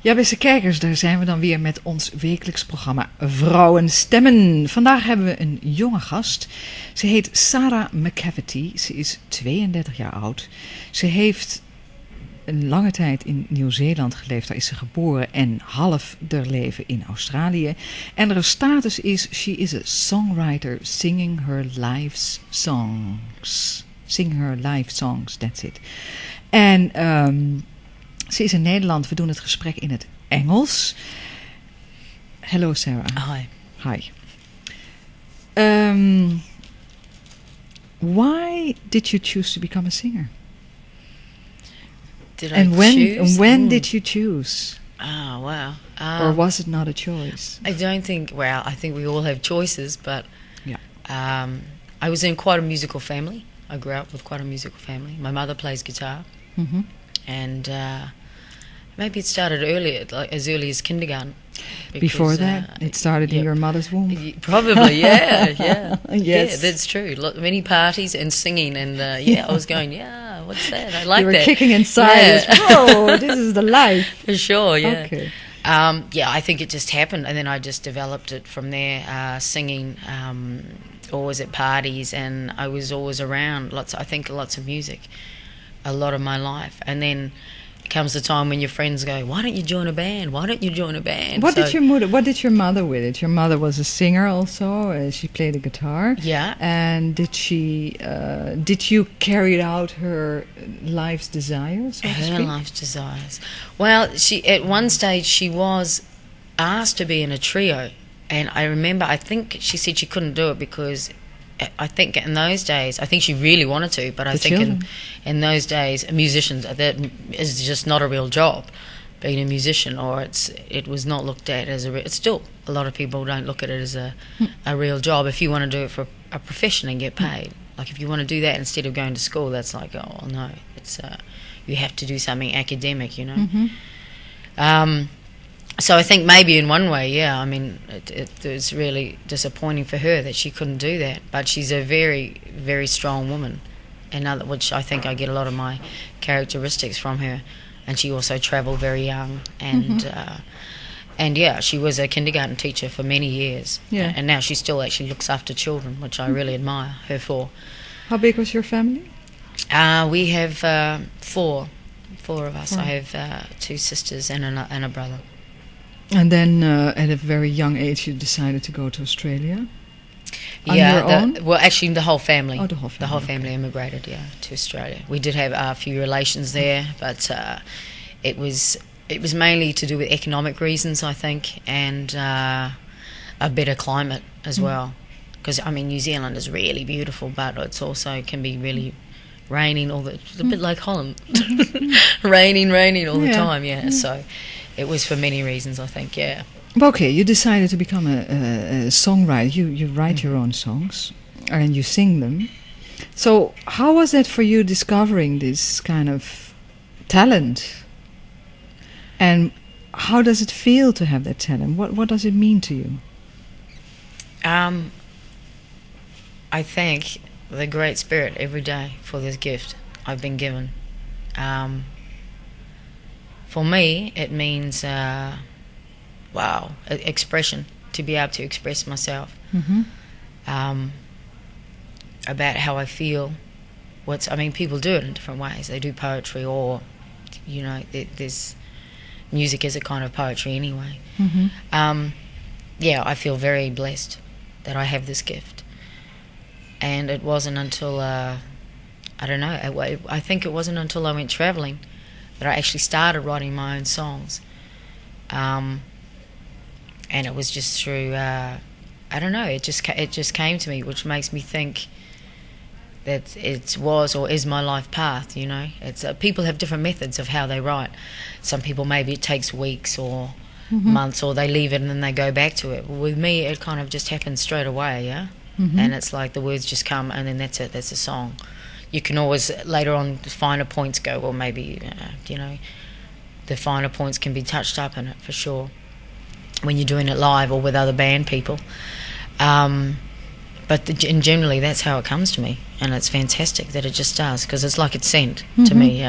Ja, beste kijkers, daar zijn we dan weer met ons wekelijks programma Vrouwenstemmen. Vandaag hebben we een jonge gast. Ze heet Sara McCafferty. Ze is 32 jaar oud. Ze heeft een lange tijd in Nieuw-Zeeland geleefd. Daar is ze geboren en half haar leven in Australië. En haar status is, she is a songwriter singing her life's songs. Sing her life songs, that's it. En ze is in Nederland. We doen het gesprek in het Engels. Hello, Sarah. Hi. Hi. Why did you choose to become a singer? When did you choose? Oh, wow. Or was it not a choice? I don't think, well, I think we all have choices, but I was in quite a musical family. I grew up with quite a musical family. My mother plays guitar. Mm-hmm. And maybe it started earlier, like as early as kindergarten. Because, before that, it started in your mother's womb? Probably, yeah. Yes. Yeah, that's true. Many parties and singing, and I was going, what's that? I like that. You were kicking inside. Yeah. Oh, this is the life. For sure, yeah. Okay. I think it just happened, and then I just developed it from there, singing always at parties, and I was always around lots of music a lot of my life. And then comes the time when your friends go, why don't you join a band? What did your mother with it? Your mother was a singer also. She played the guitar. Yeah. And did you carry out her life's desires, so to speak? Her life's desires. Well, at one stage she was asked to be in a trio, and I remember, I think she said she couldn't do it because I think in those days, I think she really wanted to, but I think in those days, musicians, that is just not a real job, being a musician, or it was not looked at as it's still, a lot of people don't look at it as a real job. If you want to do it for a profession and get paid, like if you want to do that instead of going to school, that's like, oh no, it's you have to do something academic, you know. Mm-hmm. So I think maybe in one way, I mean, it was really disappointing for her that she couldn't do that. But she's a very, very strong woman, which I think I get a lot of my characteristics from her. And she also travelled very young, and she was a kindergarten teacher for many years. Yeah. And now she still actually looks after children, which I really admire her for. How big was your family? We have four of us. Four. I have 2 sisters and a brother. And then at a very young age you decided to go to Australia? On your own? Well, actually the whole family. Oh, the whole family. The whole family immigrated, to Australia. We did have a few relations there, but it was mainly to do with economic reasons, I think, and a better climate as well. Because, I mean, New Zealand is really beautiful, but it's also can be really raining it's a bit like Holland. raining all the time, so... It was for many reasons, I think, Okay, you decided to become a songwriter. You write your own songs and you sing them. So how was that for you discovering this kind of talent? And how does it feel to have that talent? What does it mean to you? I thank the Great Spirit every day for this gift I've been given. For me, it means, expression, to be able to express myself about how I feel. People do it in different ways. They do poetry, or, there's music is a kind of poetry anyway. Mm-hmm. I feel very blessed that I have this gift. And it wasn't until, I think it wasn't until I went travelling that I actually started writing my own songs, and it was just through it just came to me, which makes me think that it was or is my life path. It's people have different methods of how they write. Some people, maybe it takes weeks or months, or they leave it and then they go back to it. With me, it kind of just happens straight away, and it's like the words just come, and then that's it, that's a song. You can always, later on, the finer points go, well, maybe, the finer points can be touched up in it, for sure, when you're doing it live or with other band people. But generally, that's how it comes to me, and it's fantastic that it just does, because it's like it's sent to me,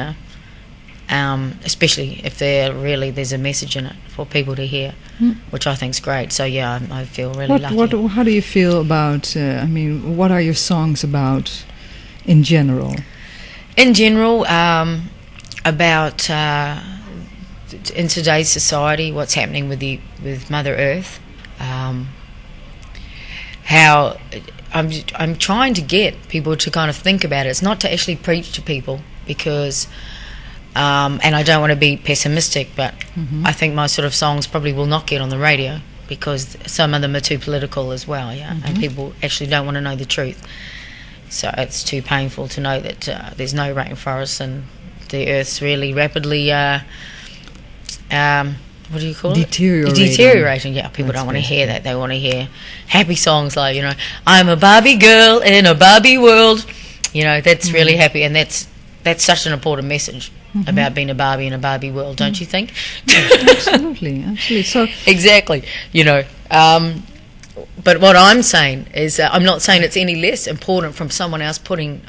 especially if there's a message in it for people to hear, which I think's great. So yeah, I feel really lucky. How do you feel about? What are your songs about in general? In general, about in today's society, what's happening with Mother Earth. How I'm trying to get people to kind of think about it. It's not to actually preach to people because, and I don't want to be pessimistic, but I think my sort of songs probably will not get on the radio because some of them are too political as well, and people actually don't want to know the truth. So it's too painful to know that there's no rainforests and the Earth's really rapidly what do you call it? Deteriorating. Yeah, people don't want to hear that. They want to hear happy songs like, I'm a Barbie girl in a Barbie world. That's really happy, and that's such an important message about being a Barbie in a Barbie world, don't you think? Absolutely. So exactly. But what I'm saying is, I'm not saying it's any less important from someone else putting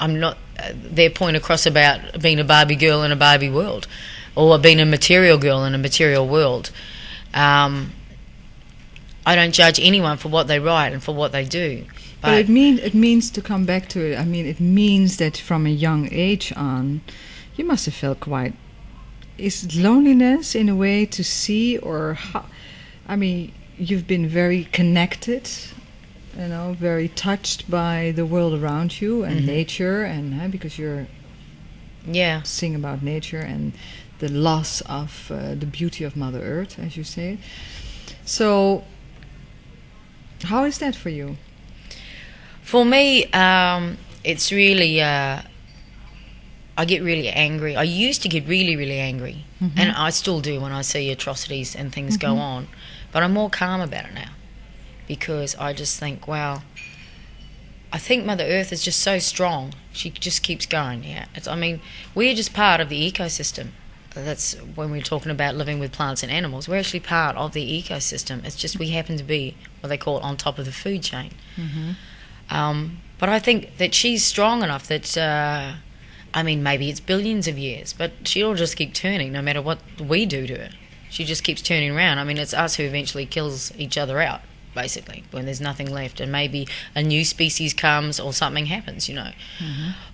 their point across about being a Barbie girl in a Barbie world. Or being a material girl in a material world. I don't judge anyone for what they write and for what they do. But it means to come back to it. I mean, it means that from a young age on, you must have felt quite. Is it loneliness in a way to see, or how? I mean, you've been very connected, very touched by the world around you and nature, and because you're sing about nature and the loss of the beauty of Mother Earth, as you say. So, how is that for you? For me, it's really, I get really angry. I used to get really, really angry, and I still do when I see atrocities and things go on. But I'm more calm about it now, because I just think, wow, I think Mother Earth is just so strong. She just keeps going, we're just part of the ecosystem. That's when we're talking about living with plants and animals. We're actually part of the ecosystem. It's just we happen to be what they call on top of the food chain. But I think that she's strong enough that, maybe it's billions of years, but she'll just keep turning no matter what we do to her. She just keeps turning around. It's us who eventually kills each other out, basically, when there's nothing left, and maybe a new species comes or something happens,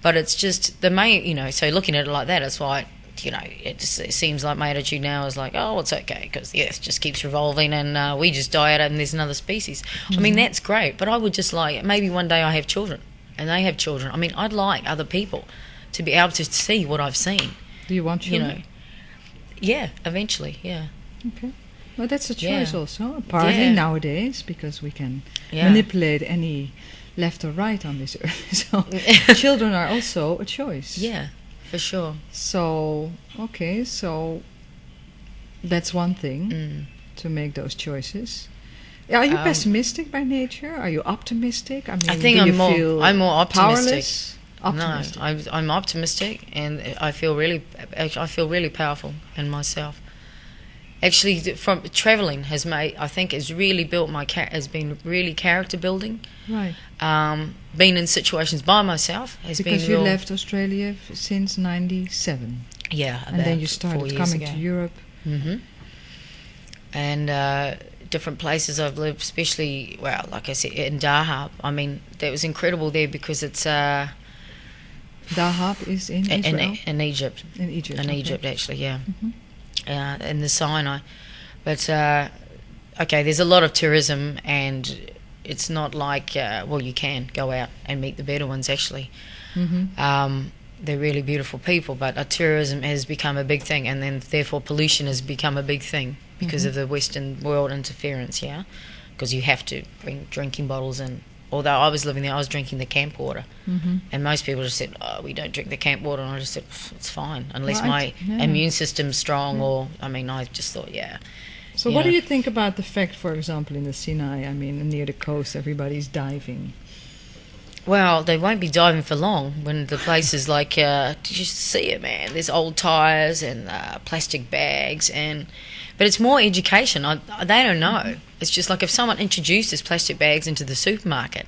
But it's just the main, so looking at it like that, it's like, it seems like my attitude now is like, oh, it's okay because the Earth just keeps revolving and we just die out and there's another species. That's great, but I would just like, maybe one day I have children and they have children. I'd like other people to be able to see what I've seen. Do you want children? Yeah, eventually, yeah. Okay. Well, that's a choice also, partly nowadays, because we can manipulate any left or right on this Earth. So children are also a choice. Yeah. For sure. So that's one thing, to make those choices. Are you pessimistic by nature? Are you optimistic? I think I'm more optimistic. Optimistic. No, I'm optimistic, and I feel really powerful in myself. Actually, from traveling has really built has been really character building. Right. Being in situations by myself has been because you left Australia since '97. Yeah, and then you started coming to Europe. And different places I've lived, especially like I said, in Dahab. That was incredible there because it's Dahab is in Israel? In Egypt. In Egypt. In Egypt, actually, yeah. In the Sinai. But, there's a lot of tourism, and it's not like, you can go out and meet the Bedouins, actually. They're really beautiful people, but tourism has become a big thing, and then, therefore, pollution has become a big thing because of the Western world interference, because you have to bring drinking bottles in. Although I was living there, I was drinking the camp water. And most people just said, oh, we don't drink the camp water. And I just said, it's fine, unless my immune system's strong or, I just thought, So what do you think about the fact, for example, in the Sinai, near the coast, everybody's diving? Well, they won't be diving for long when the place is like, did you see it, man? There's old tyres and plastic bags but it's more education. They don't know. It's just like if someone introduces plastic bags into the supermarket,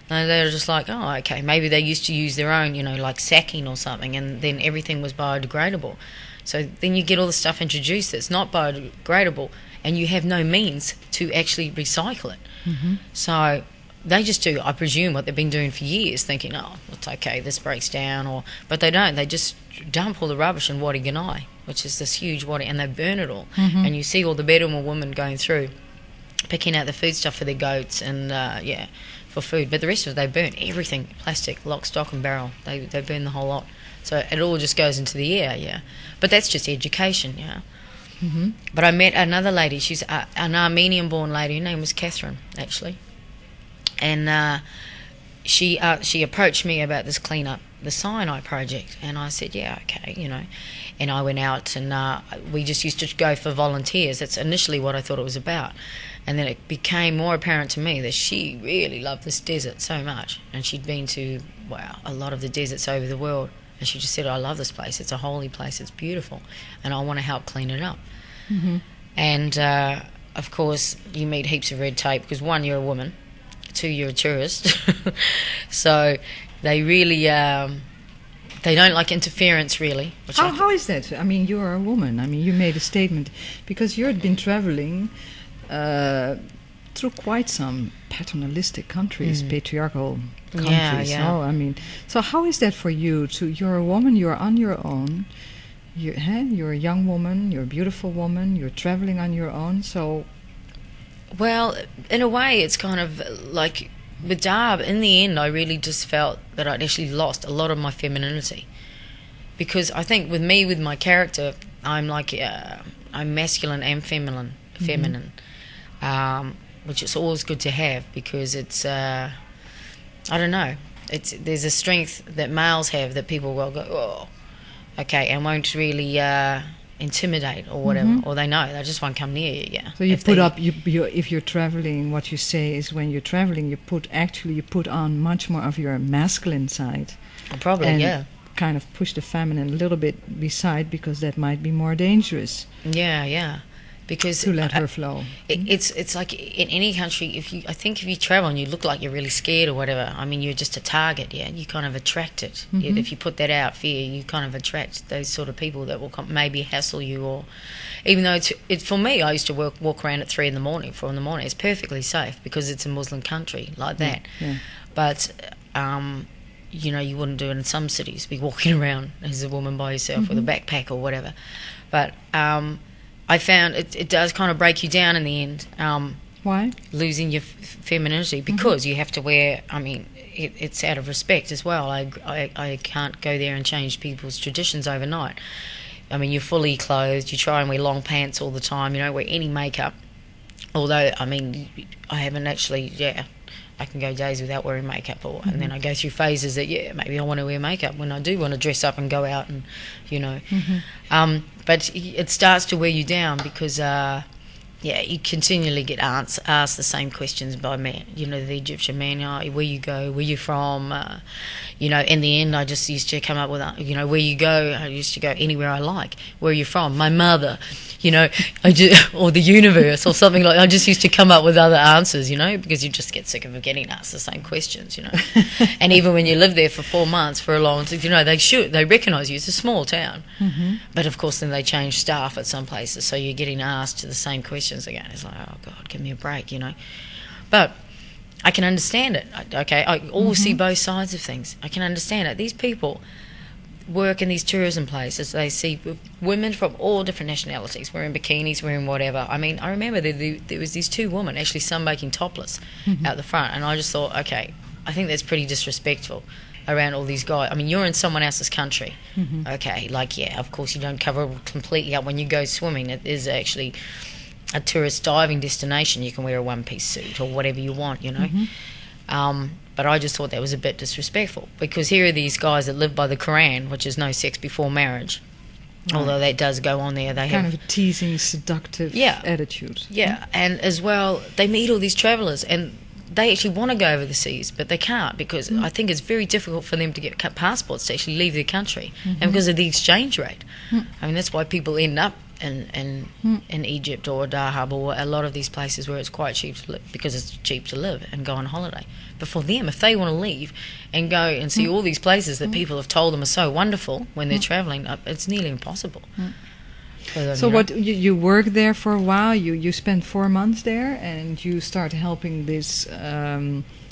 they're just like, oh, okay, maybe they used to use their own, like sacking or something, and then everything was biodegradable. So then you get all the stuff introduced that's not biodegradable, and you have no means to actually recycle it. So they just do, I presume, what they've been doing for years, thinking, oh, it's okay, this breaks down, but they don't. They just dump all the rubbish in Wadi Ganai, which is this huge wadi, and they burn it all. And you see all the Bedouin women going through, picking out the food stuff for their goats and, for food. But the rest of it, they burn everything, plastic, lock, stock and barrel. They burn the whole lot. So it all just goes into the air, But that's just education, But I met another lady. She's an Armenian-born lady. Her name was Catherine, actually. And she approached me about this clean-up, the Sinai project. And I said, yeah, okay, And I went out and we just used to go for volunteers. That's initially what I thought it was about. And then it became more apparent to me that she really loved this desert so much. And she'd been to, a lot of the deserts over the world. And she just said, I love this place. It's a holy place. It's beautiful. And I want to help clean it up. And, of course, you meet heaps of red tape because, one, you're a woman. Two, you're a tourist. So they really, they don't like interference, really. How is that? I mean, you're a woman. I mean, you made a statement because you've been traveling through quite some paternalistic countries, patriarchal countries. So how is that for you? You're a woman, you're on your own, you're a young woman, you're a beautiful woman, you're traveling on your own, so... Well, in a way, it's kind of like with Darb, in the end, I really just felt that I'd actually lost a lot of my femininity. Because I think with me, with my character, I'm like, I'm masculine and feminine. Which is always good to have because it's, I don't know, there's a strength that males have that people will go, oh, okay, and won't really intimidate or whatever, or they know, they just won't come near you, So you if you're traveling, what you say is when you're traveling, you put on much more of your masculine side. Probably, and kind of push the feminine a little bit beside because that might be more dangerous. Because to let her flow. It's like in any country, if you travel and you look like you're really scared or whatever, I mean, you're just a target, you kind of attract it. If you put that out, fear, you kind of attract those sort of people that will maybe hassle you, or even though it's for me, I used to walk around at 4 in the morning. It's perfectly safe because it's a Muslim country like that. But you wouldn't do it in some cities, be walking around as a woman by yourself with a backpack or whatever. But I found it does kind of break you down in the end. Why? Losing your femininity because you have to wear, I mean, it's out of respect as well. I can't go there and change people's traditions overnight. I mean, you're fully clothed, you try and wear long pants all the time, you don't wear any makeup. Although, I mean, I haven't actually, I can go days without wearing makeup, and then I go through phases that, maybe I want to wear makeup when I do want to dress up and go out and, But it starts to wear you down because, you continually get asked the same questions by men. The Egyptian man, where you go, where you from. In the end, I just used to come up with, where you go. I used to go anywhere I like. Where are you from? My mother. Or the universe or something like that. I just used to come up with other answers, because you just get sick of getting asked the same questions, And even when you live there for 4 months for a long time, they recognise you. It's a small town. But of course then they change staff at some places, so you're getting asked the same questions again. It's like, oh God, give me a break, But I can understand it. Okay, I always see both sides of things. I can understand it. These people work in these tourism places. They see women from all different nationalities wearing bikinis, wearing whatever. I mean, I remember there was these 2 women actually sunbaking topless out the front, and I just thought, okay, I think that's pretty disrespectful around all these guys. I mean, you're in someone else's country. Okay, of course you don't cover completely up when you go swimming. It is actually a tourist diving destination. You can wear a one-piece suit or whatever you want, But I just thought that was a bit disrespectful because here are these guys that live by the Quran, which is no sex before marriage. Right. Although that does go on there. They kind of a teasing, seductive attitude. Yeah, and as well, they meet all these travellers and they actually want to go over the seas, but they can't because I think it's very difficult for them to get passports to actually leave their country, and because of the exchange rate. I mean, that's why people end up in Egypt or Dahab or a lot of these places where it's quite cheap to live, because it's cheap to live and go on holiday. But for them, if they want to leave and go and see all these places that people have told them are so wonderful when they're traveling, it's nearly impossible. For them, So you worked there for a while, you spent 4 months there, and you start helping this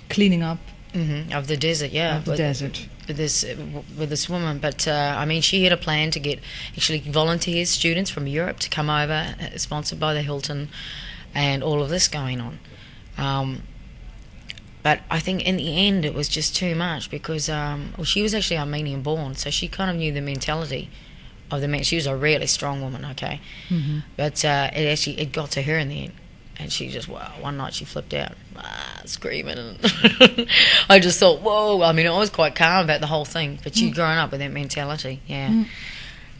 cleaning up of the desert, of the desert. With this woman. But I mean, she had a plan to get actually volunteers, students from Europe to come over, sponsored by the Hilton, and all of this going on. But I think in the end it was just too much, because she was actually Armenian born, so she kind of knew the mentality of the man. She was a really strong woman, okay, but it got to her in the end. And she just, one night she flipped out, screaming. And I just thought, whoa. I mean, I was quite calm about the whole thing, but she'd grown up with that mentality,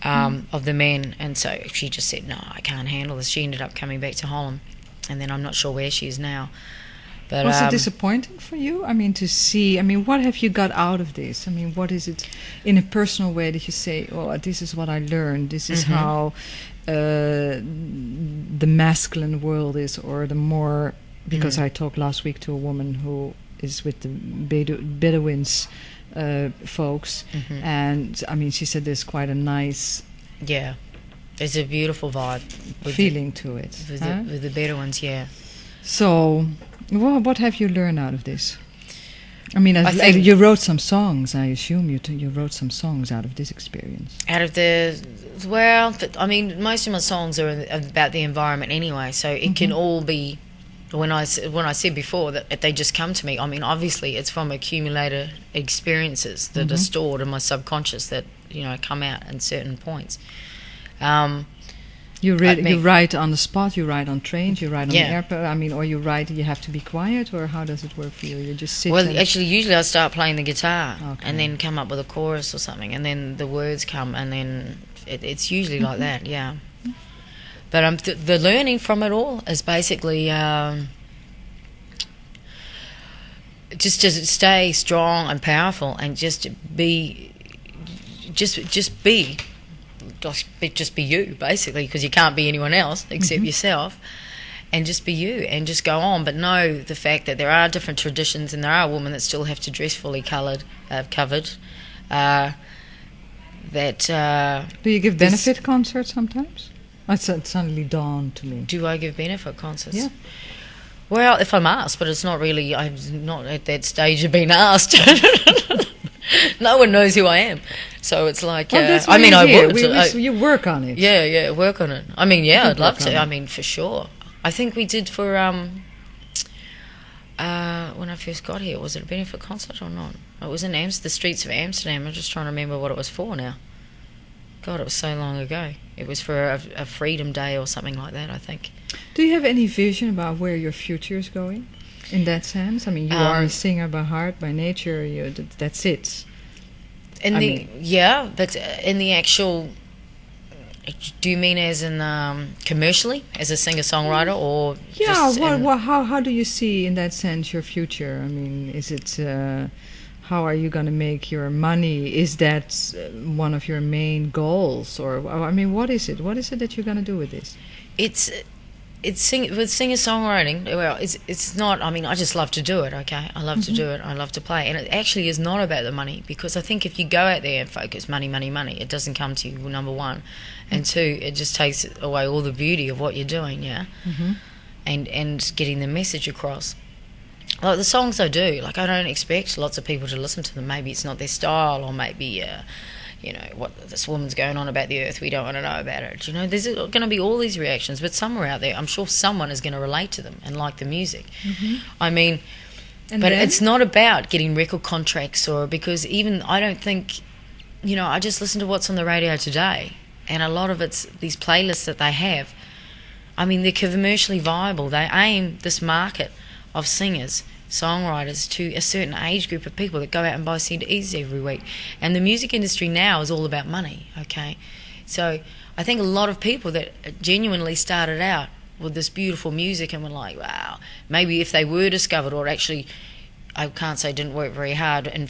of the men. And so she just said, no, I can't handle this. She ended up coming back to Holland. And then I'm not sure where she is now. But, was it disappointing for you? I mean, to see, what have you got out of this? I mean, what is it in a personal way that you say, this is what I learned, this is how the masculine world is, or the more, because I talked last week to a woman who is with the Bedouins folks, and I mean, she said there's quite a nice there's a beautiful vibe feeling to it with the Bedouins. So what have you learned out of this? I mean, you wrote some songs. I assume you wrote some songs out of this experience. I mean, most of my songs are about the environment anyway, so it can all be. When I said before that they just come to me, I mean, obviously it's from accumulated experiences that are stored in my subconscious that come out at certain points. You write on the spot, you write on trains, you write on the airport, I mean, or you write, you have to be quiet, or how does it work for you? You just sit actually, usually I start playing the guitar and then come up with a chorus or something, and then the words come, and then it's usually like that, But the learning from it all is basically just to stay strong and powerful, and just be you, basically, because you can't be anyone else except yourself, and just be you and just go on. But know the fact that there are different traditions, and there are women that still have to dress fully covered. Do you give benefit concerts sometimes? It suddenly dawned to me. Do I give benefit concerts? Yeah. Well, if I'm asked, but it's not really. I'm not at that stage of being asked. No one knows who I am, so it's like. I mean, I would. You work on it. Yeah, work on it. I mean, I'd love to. I mean, for sure. I think we did for when I first got here. Was it a benefit concert or not? It was in the streets of Amsterdam. I'm just trying to remember what it was for now. God, it was so long ago. It was for a Freedom Day or something like that, I think. Do you have any vision about where your future is going, in that sense? I mean, you are a singer by heart, by nature. That's it. But in the actual, do you mean as in commercially, as a singer-songwriter, or how do you see in that sense your future? I mean, is it how are you going to make your money? Is that one of your main goals, or I mean, what is it? What is it that you're going to do with this? With singer-songwriting, well, it's not, I mean, I just love to do it, okay? I love to do it, I love to play. And it actually is not about the money, because I think if you go out there and focus money, it doesn't come to you, number one. And two, it just takes away all the beauty of what you're doing, and getting the message across. Like the songs I do, like I don't expect lots of people to listen to them. Maybe it's not their style, or maybe... what this woman's going on about the earth, we don't want to know about it. There's going to be all these reactions, but somewhere out there, I'm sure someone is going to relate to them and like the music. I mean, it's not about getting record contracts, because even I don't think, I just listen to what's on the radio today, and a lot of it's these playlists that they have. I mean, they're commercially viable. They aim this market of singers, songwriters, to a certain age group of people that go out and buy CDs every week. And the music industry now is all about money, okay? So I think a lot of people that genuinely started out with this beautiful music and were like, wow, maybe if they were discovered, or actually, I can't say didn't work very hard, and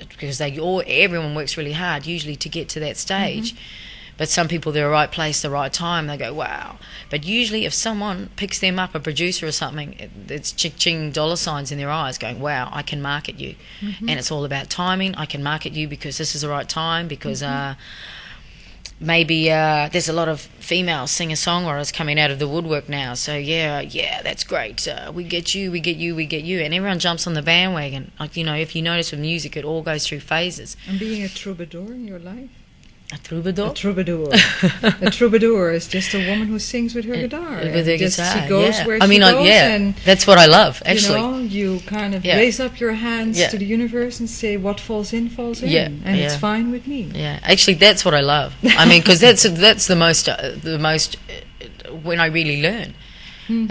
because everyone works really hard usually to get to that stage. But some people, they're right place, the right time. They go, wow. But usually if someone picks them up, a producer or something, it's ching dollar signs in their eyes going, wow, I can market you. And it's all about timing. I can market you because this is the right time, because maybe there's a lot of female singer-songwriters coming out of the woodwork now. So, yeah, that's great. We get you. And everyone jumps on the bandwagon. Like, you know, if you notice with music, it all goes through phases. And being a troubadour in your life? A troubadour? A troubadour. A troubadour is just a woman who sings with her guitar. With her guitar, she goes where I mean, she goes, and that's what I love, actually. You know, you kind of raise up your hands to the universe and say, what falls in, falls in. And it's fine with me. Yeah, actually, that's what I love. I mean, because that's the most when I really learn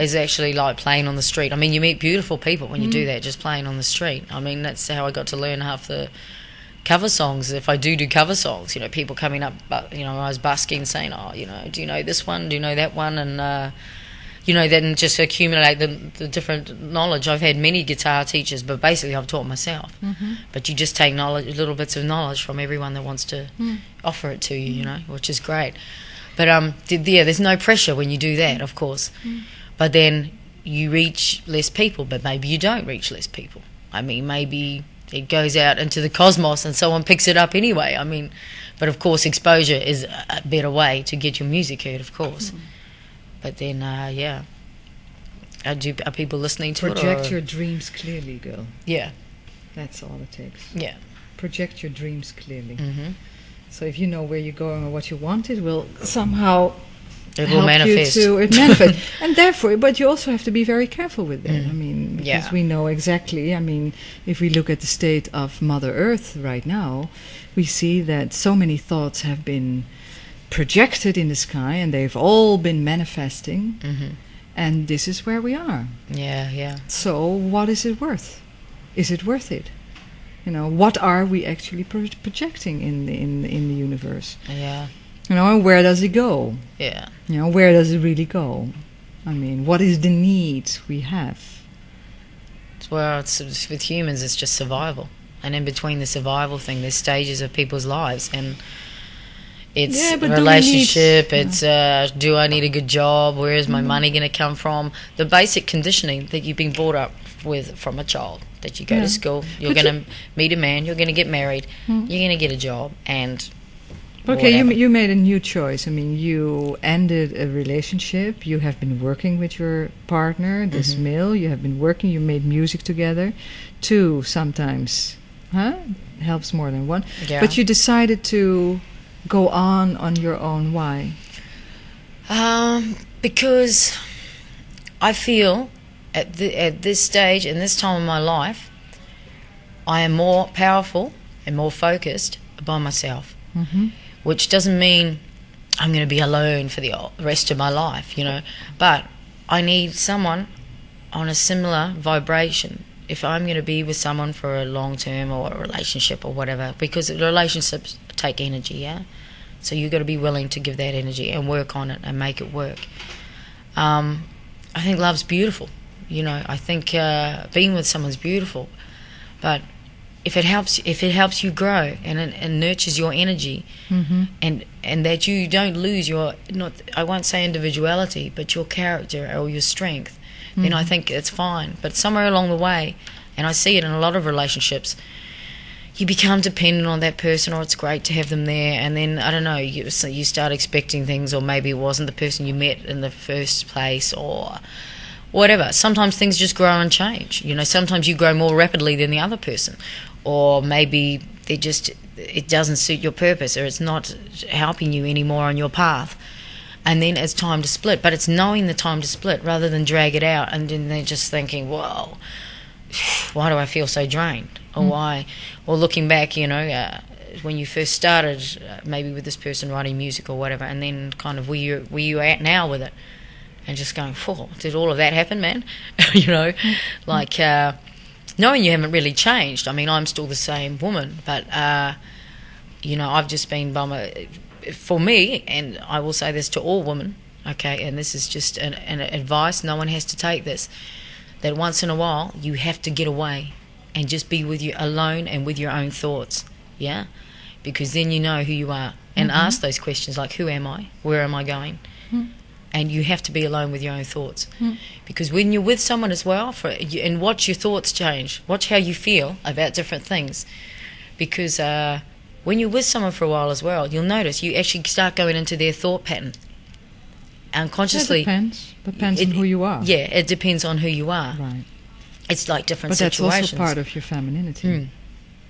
is actually like playing on the street. I mean, you meet beautiful people when you do that, just playing on the street. I mean, that's how I got to learn half the cover songs. If I do cover songs, you know, people coming up, you know, I was busking saying, oh, you know, do you know this one, do you know that one, and you know, then just accumulate the different knowledge. I've had many guitar teachers, but basically I've taught myself. But you just take knowledge, little bits of knowledge from everyone that wants to offer it to you, you know, which is great. But there's no pressure when you do that, of course. But then you reach less people, but maybe you don't reach less people. I mean, maybe it goes out into the cosmos and someone picks it up anyway. I mean, but of course exposure is a better way to get your music heard, of course. But then, are people listening to it? Project your dreams clearly, girl. Yeah. That's all it takes. Yeah. Project your dreams clearly. So if you know where you're going or what you want, it will somehow it will manifest. It manifest. And therefore, but you also have to be very careful with that. I mean, because we know exactly, I mean, if we look at the state of Mother Earth right now, we see that so many thoughts have been projected in the sky and they've all been manifesting. And this is where we are. Yeah. So what is it worth? Is it worth it? You know, what are we actually projecting in the universe? Yeah. You know, and where does it go? Yeah. You know, where does it really go? I mean, what is the need we have? Well, it's with humans, it's just survival. And in between the survival thing, there's stages of people's lives. And it's relationship, it's do I need a good job? Where is my money going to come from? The basic conditioning that you've been brought up with from a child. That you go to school, you're going to meet a man, you're going to get married, you're going to get a job, and okay, you made a new choice. I mean, you ended a relationship. You have been working with your partner, this male. You have been working. You made music together. Two sometimes, helps more than one. Yeah. But you decided to go on your own. Why? Because I feel at this stage and this time of my life, I am more powerful and more focused by myself. Which doesn't mean I'm going to be alone for the rest of my life, you know. But I need someone on a similar vibration if I'm going to be with someone for a long term or a relationship or whatever, because relationships take energy, yeah. So you've got to be willing to give that energy and work on it and make it work. I think love's beautiful, you know. I think being with someone's beautiful, but if it helps you grow and nurtures your energy, and that you don't lose your, I won't say individuality, but your character or your strength, then I think it's fine. But somewhere along the way, and I see it in a lot of relationships, you become dependent on that person, or it's great to have them there, and then, I don't know, you start expecting things, or maybe it wasn't the person you met in the first place, or whatever. Sometimes things just grow and change. You know, sometimes you grow more rapidly than the other person, or maybe it doesn't suit your purpose, or it's not helping you anymore on your path, and then it's time to split. But it's knowing the time to split rather than drag it out and then they're just thinking, whoa, why do I feel so drained? Or why? Or looking back, you know, when you first started, maybe with this person writing music or whatever, and then kind of where you at now with it, and just going, whoa, did all of that happen, man? You know, like knowing you haven't really changed. I mean, I'm still the same woman, but you know, I've just been for me, and I will say this to all women, okay, and this is just an advice, no one has to take this, that once in a while you have to get away and just be with you alone and with your own thoughts, yeah? because then you know who you are, and ask those questions like, who am I? Where am I going? And you have to be alone with your own thoughts, because when you're with someone as well, and watch your thoughts change, watch how you feel about different things, because when you're with someone for a while as well, you'll notice you actually start going into their thought pattern unconsciously. It depends on who you are. Yeah, it depends on who you are. Right. It's like different but situations. That's also part of your femininity.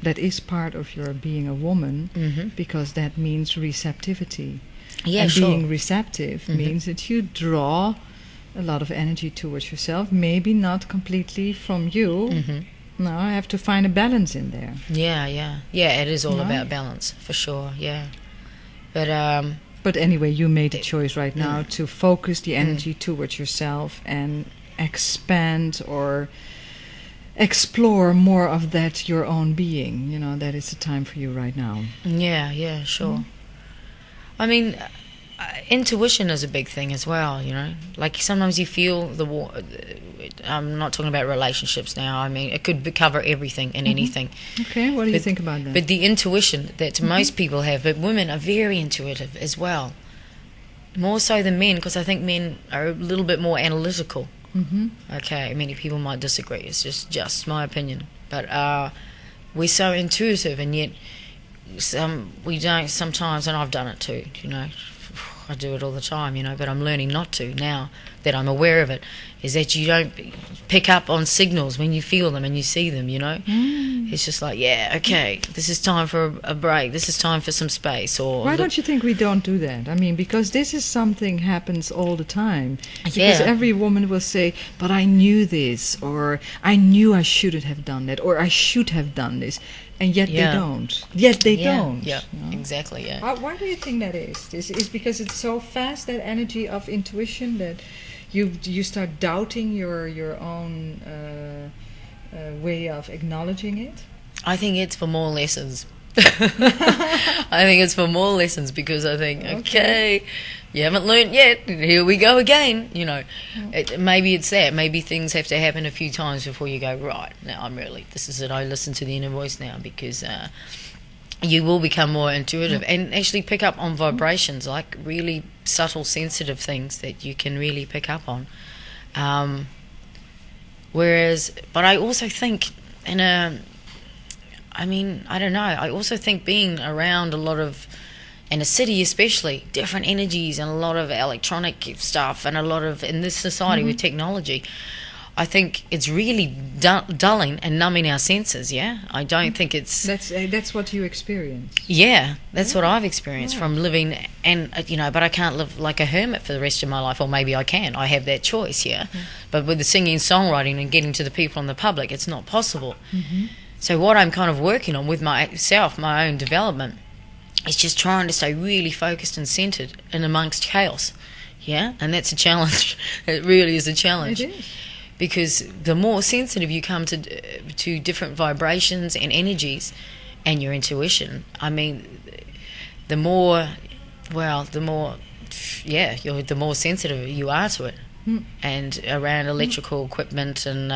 That is part of your being a woman, because that means receptivity. Yeah, and sure. being receptive means that you draw a lot of energy towards yourself, maybe not completely from you. No, I have to find a balance in there. Yeah, it is all about balance, for sure, yeah. But anyway, you made a choice right now to focus the energy towards yourself and expand or explore more of that, your own being. You know, that is the time for you right now. Yeah, sure. I mean, intuition is a big thing as well, you know. Like sometimes you feel I'm not talking about relationships now. I mean, it could cover everything and anything. Okay, what do you think about that? But the intuition that most people have, but women are very intuitive as well. More so than men, because I think men are a little bit more analytical. Okay, many people might disagree. It's just my opinion. But we're so intuitive, and yet we don't sometimes, and I've done it too, you know. I do it all the time, you know, but I'm learning not to now that I'm aware of it, is that you don't pick up on signals when you feel them and you see them, you know. It's just like, yeah, okay, this is time for a break, this is time for some space. Or why don't you think we don't do that? I mean, because this is something happens all the time. Because every woman will say, but I knew this, or I knew I shouldn't have done that, or I should have done this. And yet they don't. Yet they don't. Yeah, you know? Exactly, yeah. Why do you think that is? Is because it's so fast, that energy of intuition, that you start doubting your own way of acknowledging it? I think it's for more lessons. I think it's for more lessons, because I think, okay, you haven't learnt yet, here we go again, you know. Maybe it's that. Maybe things have to happen a few times before you go, right, now this is it, I listen to the inner voice now, because you will become more intuitive and actually pick up on vibrations, like really subtle, sensitive things that you can really pick up on. But I also think I don't know, I also think being around a lot of, in a city especially, different energies and a lot of electronic stuff, and a lot of, in this society with technology, I think it's really dulling and numbing our senses, yeah? I don't think it's... That's what you experience. Yeah, that's what I've experienced from living, and, you know, but I can't live like a hermit for the rest of my life, or maybe I can. I have that choice, yeah? But with the singing, songwriting, and getting to the people and the public, it's not possible. So what I'm kind of working on with myself, my own development, is just trying to stay really focused and centered in amongst chaos, yeah? And that's a challenge. It really is a challenge. It is. Because the more sensitive you come to different vibrations and energies and your intuition, I mean, the more sensitive you are to it. And around electrical equipment and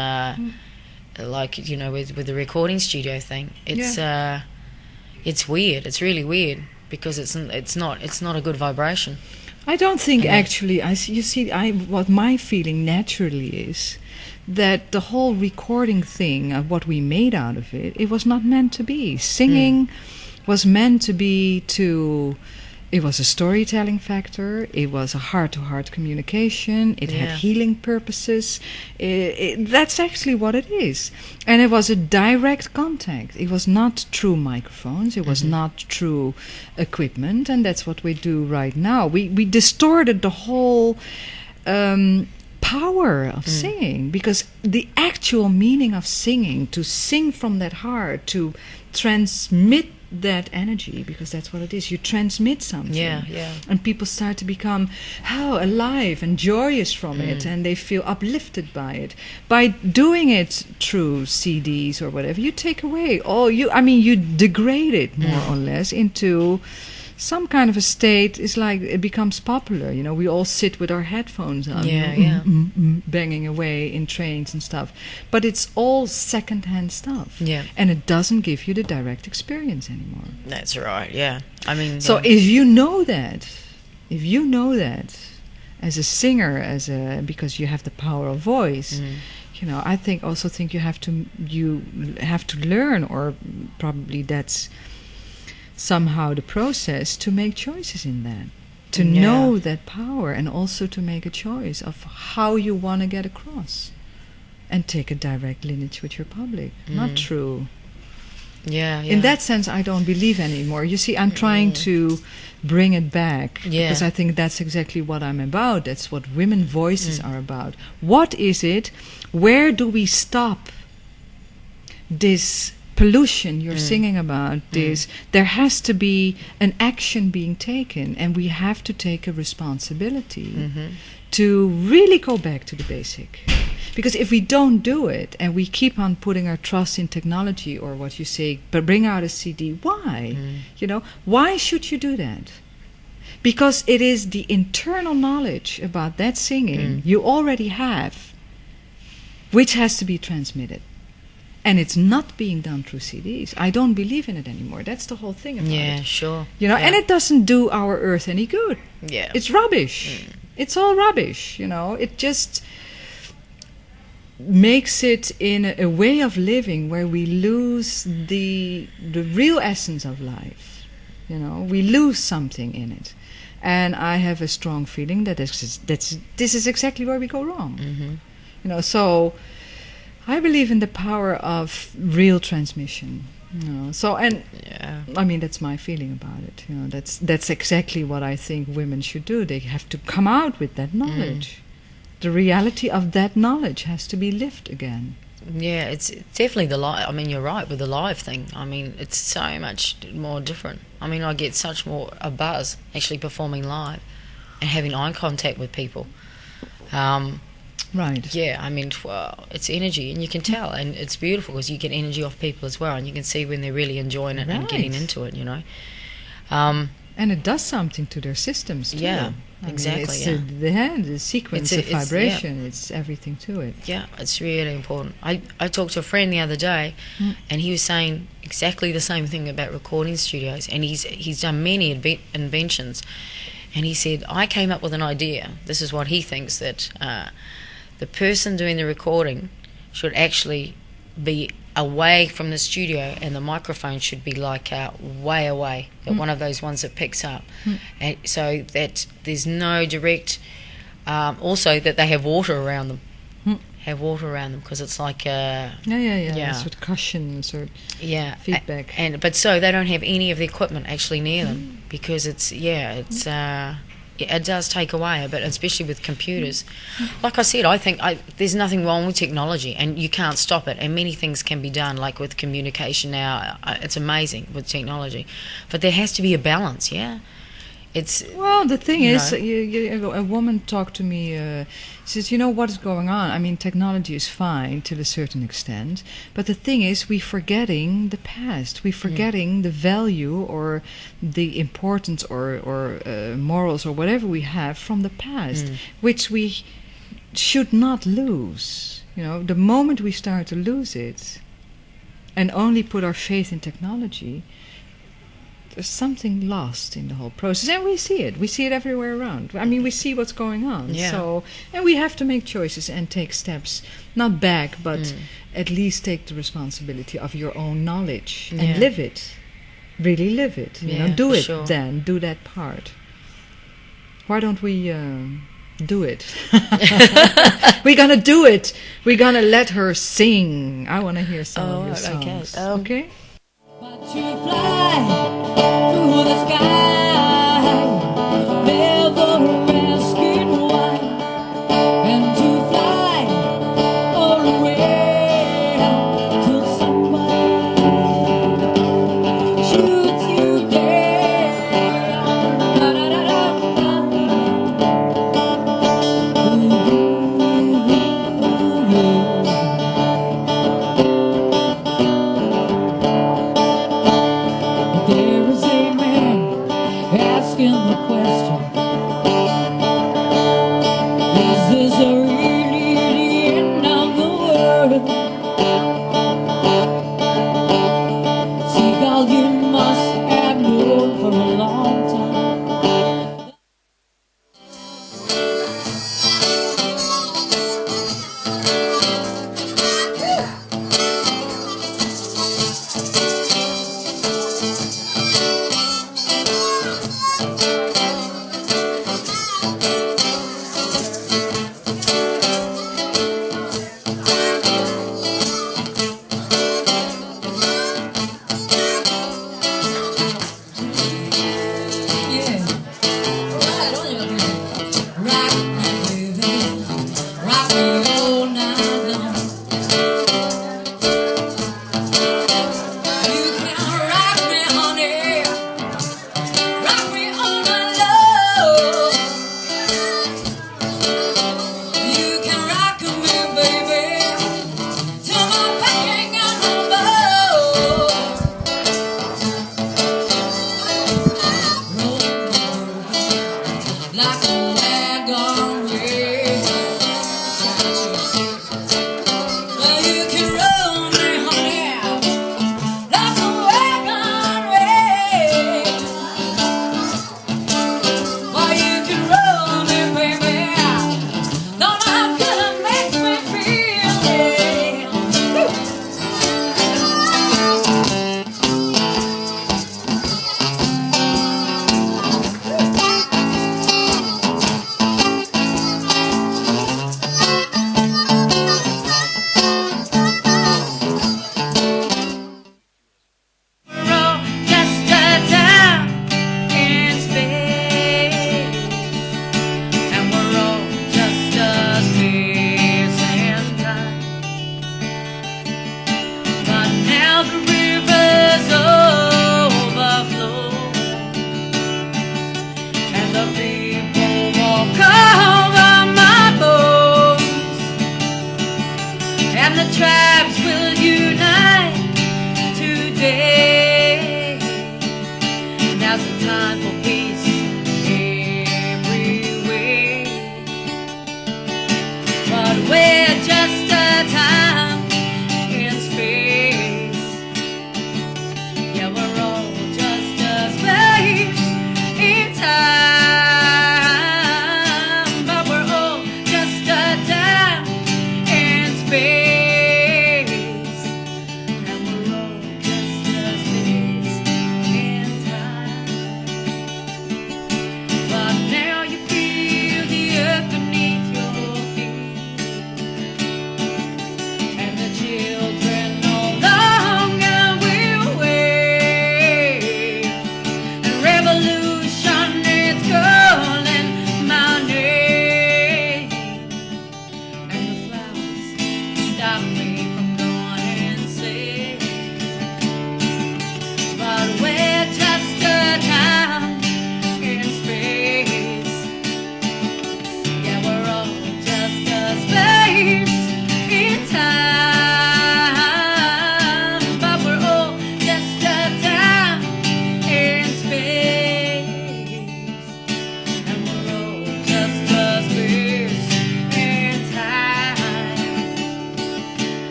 like, you know, with the recording studio thing, it's weird. It's really weird, because it's not a good vibration. I don't think actually. What my feeling naturally is that the whole recording thing, of what we made out of it, it was not meant to be. Singing was meant to be it was a storytelling factor, it was a heart-to-heart communication, it had healing purposes. That's actually what it is. And it was a direct contact. It was not through microphones, it was not through equipment, and that's what we do right now. We distorted the whole power of singing, because the actual meaning of singing, to sing from that heart, to transmit that energy, because that's what it is, you transmit something, and people start to become alive and joyous from it, and they feel uplifted by it. By doing it through CDs or whatever, you take away you degrade it more or less into some kind of a state is like it becomes popular. You know, we all sit with our headphones on, banging away in trains and stuff. But it's all secondhand stuff. Yeah. And it doesn't give you the direct experience anymore. That's right, yeah. I mean... So if you know that, as a singer, because you have the power of voice, you know, I think you have to learn, or probably that's somehow the process, to make choices in that, to know that power, and also to make a choice of how you want to get across, and take a direct lineage with your public, not true. Yeah. In that sense, I don't believe anymore. You see, I'm trying to bring it back, because I think that's exactly what I'm about. That's what women voices are about. What is it? Where do we stop this pollution you're singing about? There has to be an action being taken, and we have to take a responsibility to really go back to the basic. Because if we don't do it, and we keep on putting our trust in technology, or what you say, but bring out a CD, why? You know, why should you do that? Because it is the internal knowledge about that singing you already have, which has to be transmitted. And it's not being done through CDs. I don't believe in it anymore. That's the whole thing about it. Yeah, sure. You know, and it doesn't do our earth any good. Yeah. It's rubbish. It's all rubbish, you know. It just makes it in a way of living where we lose the real essence of life. You know, we lose something in it. And I have a strong feeling that this is exactly where we go wrong. You know, so I believe in the power of real transmission. You know, so, and I mean, that's my feeling about it. You know, that's exactly what I think women should do. They have to come out with that knowledge. The reality of that knowledge has to be lived again. Yeah, it's definitely the live. I mean, you're right with the live thing. I mean, it's so much more different. I mean, I get such more a buzz actually performing live and having eye contact with people. Right. Yeah, I mean, well, it's energy, and you can tell, and it's beautiful because you get energy off people as well, and you can see when they're really enjoying it and getting into it, you know. And it does something to their systems too. Yeah, exactly. It's the sequence of vibration. It's everything to it. Yeah, it's really important. I talked to a friend the other day, and he was saying exactly the same thing about recording studios, and he's done many inventions, and he said, I came up with an idea. This is what he thinks, that the person doing the recording should actually be away from the studio, and the microphone should be like way away, one of those ones that picks up, and so that there's no direct. Also, that they have water around them. Have water around them, because it's like sort of cushions or feedback. But so they don't have any of the equipment actually near them, because it does take away, but especially with computers. Like I said, I think there's nothing wrong with technology, and you can't stop it, and many things can be done, like with communication now. It's amazing with technology, but there has to be a balance. Well, the thing is, a woman talked to me, she says, you know what is going on? I mean, technology is fine to a certain extent, but the thing is, we're forgetting the past. We're forgetting the value or the importance or morals or whatever we have from the past, which we should not lose. You know, the moment we start to lose it and only put our faith in technology, there's something lost in the whole process, and we see it everywhere around. I mean, we see what's going on. So, and we have to make choices and take steps, not back, but at least take the responsibility of your own knowledge and live it, really live it. You know, do it. Sure. Then do that part. Why don't we do it? We're gonna do it. We're gonna let her sing. I want to hear some of your songs. Okay. But you fly through the sky, never asking why, and to fly all the way till somebody shoots you down. Da, da, da, da, There is a man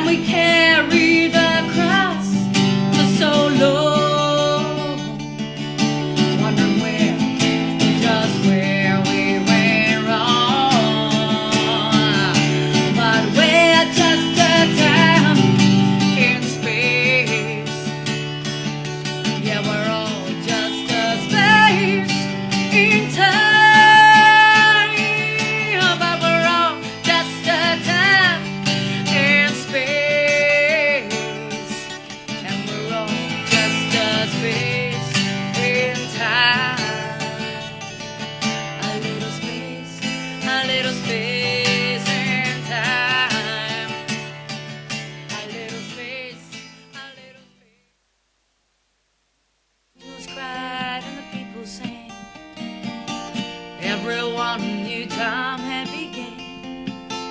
And we carry the cross for so long, wondering where, just where we went wrong. But we're just a time in space. Yeah, we're all just a space in time. But we're all just a time in space. And we're all just a space in time. A little space in time. A little space, a little space. Angels cried and the people sang. Everyone knew time had begun.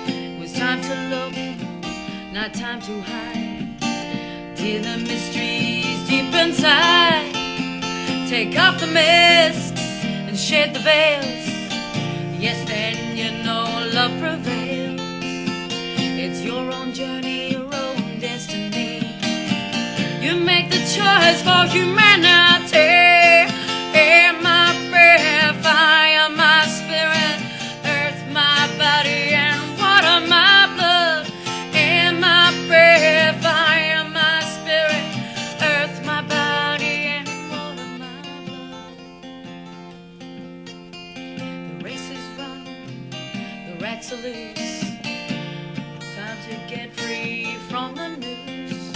It was time to look, not time to hide. Dear the mysteries deep inside. Take off the masks and shed the veils. Yes, then you know love prevails. It's your own journey, your own destiny. You make the choice for humanity. Air my breath, fire my spirit, earth my body, and water my blood. Air my breath, fire my spirit, earth my body, and water my blood. The race is run, the rats are loose. Time to get free from the noose.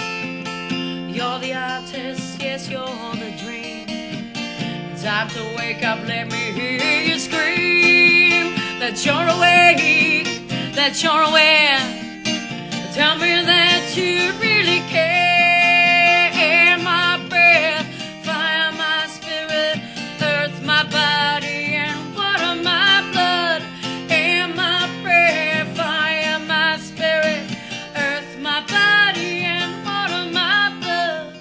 You're the artist, yes, you're the dream. Time to wake up, let me hear you scream. That you're awake, that you're aware. Tell me that you really care. My breath, fire my spirit, earth my body, and water my blood. Air my breath, fire my spirit, earth my body, and water my blood.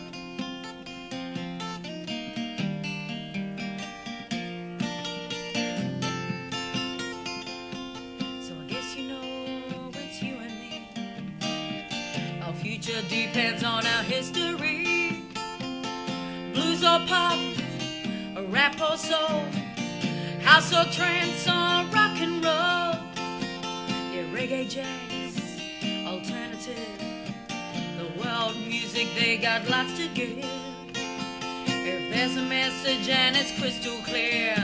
So I guess you know it's you and me. Our future depends on our history. Blues or pop, or rap or soul, house or trance or rock and roll. Yeah, reggae, jazz, alternative. The world music, they got lots to give. If there's a message and it's crystal clear,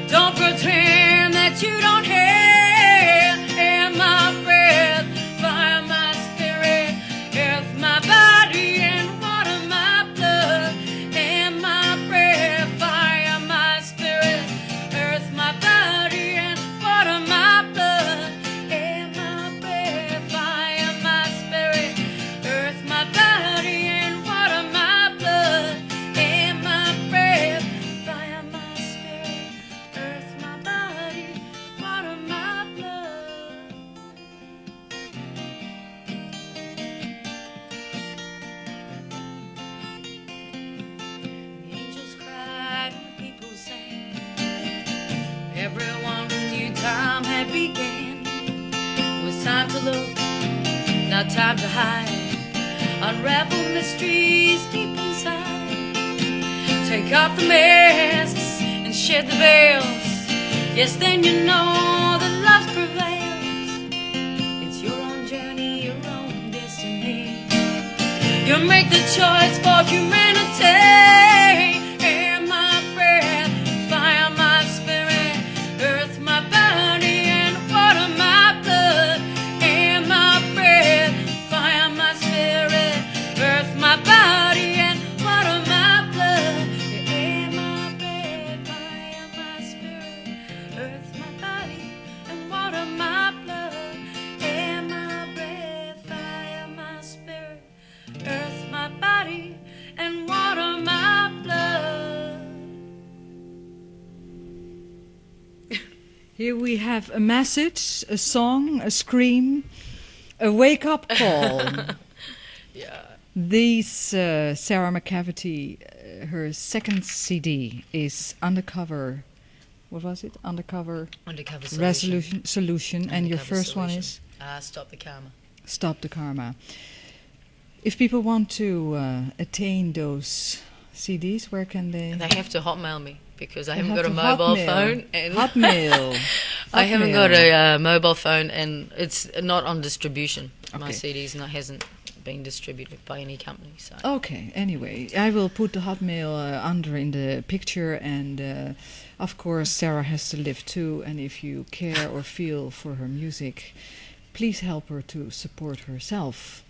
don't pretend that you don't hear. Air my breath, fire my spirit, earth my body, and water my blood. Air my breath, fire my spirit, earth my body, and water my blood. Air my breath, fire my spirit, earth my body, and water my blood. Air my breath, fire my spirit, earth my body, water my blood. The angels cried and the people sang. Everyone knew time had begun. It was time to look, not time to hide. Unravel mysteries deep inside. Take off the masks and shed the veils. Yes, then you know that love prevails. It's your own journey, your own destiny. You make the choice for humanity. Air my breath, fire my spirit, earth my body, and water my blood. Air my breath, fire my spirit, earth my body, and water my blood. Air my breath, fire my spirit, earth my body, and water my blood. Air my breath, fire my spirit, earth my body, and water my blood. Here we have a message, a song, a scream, a wake-up call. Yeah. These Sarah McCafferty, her second CD is Undercover. What was it? Undercover Undercover Solution. And your Undercover first one Solution. is Stop the Karma. Stop the Karma. If people want to attain those CDs, where can they? They have to hotmail me because I They haven't have got a to mobile hotmail. phone. And Hotmail. I haven't Hotmail. got a mobile phone, and it's not on distribution. My Okay. CD's hasn't been distributed by any company. So Okay, anyway, I will put the Hotmail under in the picture, and of course Sarah has to live too, and if you care or feel for her music, please help her to support herself.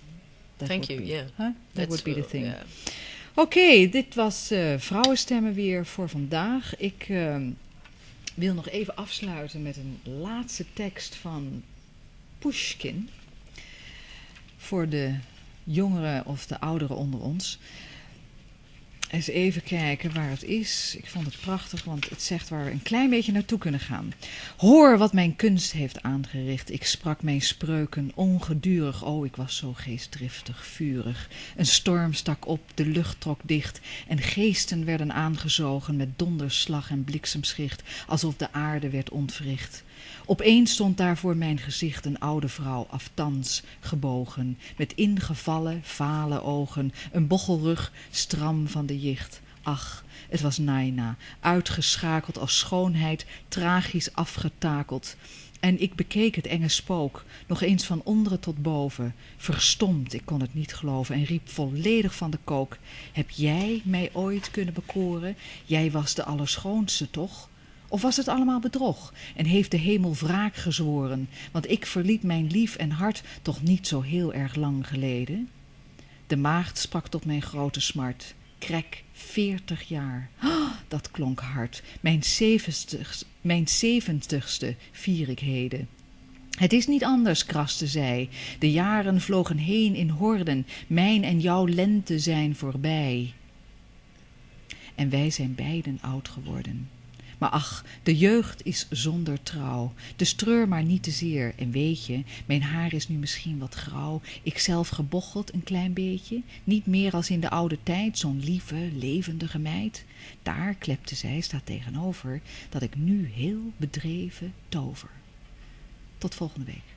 That Thank would you, be- yeah. Huh? That That's would be the what- thing. yeah. Oké, dit was Vrouwenstemmen weer voor vandaag. Ik wil nog even afsluiten met een laatste tekst van Pushkin. Voor de jongeren of de ouderen onder ons. Eens even kijken waar het is. Ik vond het prachtig, want het zegt waar we een klein beetje naartoe kunnen gaan. Hoor wat mijn kunst heeft aangericht. Ik sprak mijn spreuken ongedurig. Oh, ik was zo geestdriftig, vurig. Een storm stak op, de lucht trok dicht. En geesten werden aangezogen met donderslag en bliksemschicht. Alsof de aarde werd ontwricht. Opeens stond daar voor mijn gezicht een oude vrouw, aftans, gebogen, met ingevallen, vale ogen, een bochelrug, stram van de jicht. Ach, het was Naina, uitgeschakeld als schoonheid, tragisch afgetakeld. En ik bekeek het enge spook, nog eens van onderen tot boven. Verstomd, ik kon het niet geloven en riep volledig van de kook. Heb jij mij ooit kunnen bekoren? Jij was de allerschoonste, toch? Of was het allemaal bedrog en heeft de hemel wraak gezworen, want ik verliet mijn lief en hart toch niet zo heel erg lang geleden? De maagd sprak tot mijn grote smart. Krek, 40 jaar. Oh, dat klonk hard. Mijn 70ste vier ik heden. Het is niet anders, kraste zij. De jaren vlogen heen in horden. Mijn en jouw lente zijn voorbij. En wij zijn beiden oud geworden. Maar ach, de jeugd is zonder trouw. Dus treur maar niet te zeer. En weet je, mijn haar is nu misschien wat grauw. Ikzelf gebocheld een klein beetje. Niet meer als in de oude tijd, zo'n lieve, levendige meid. Daar, klepte zij, staat tegenover, dat ik nu heel bedreven tover. Tot volgende week.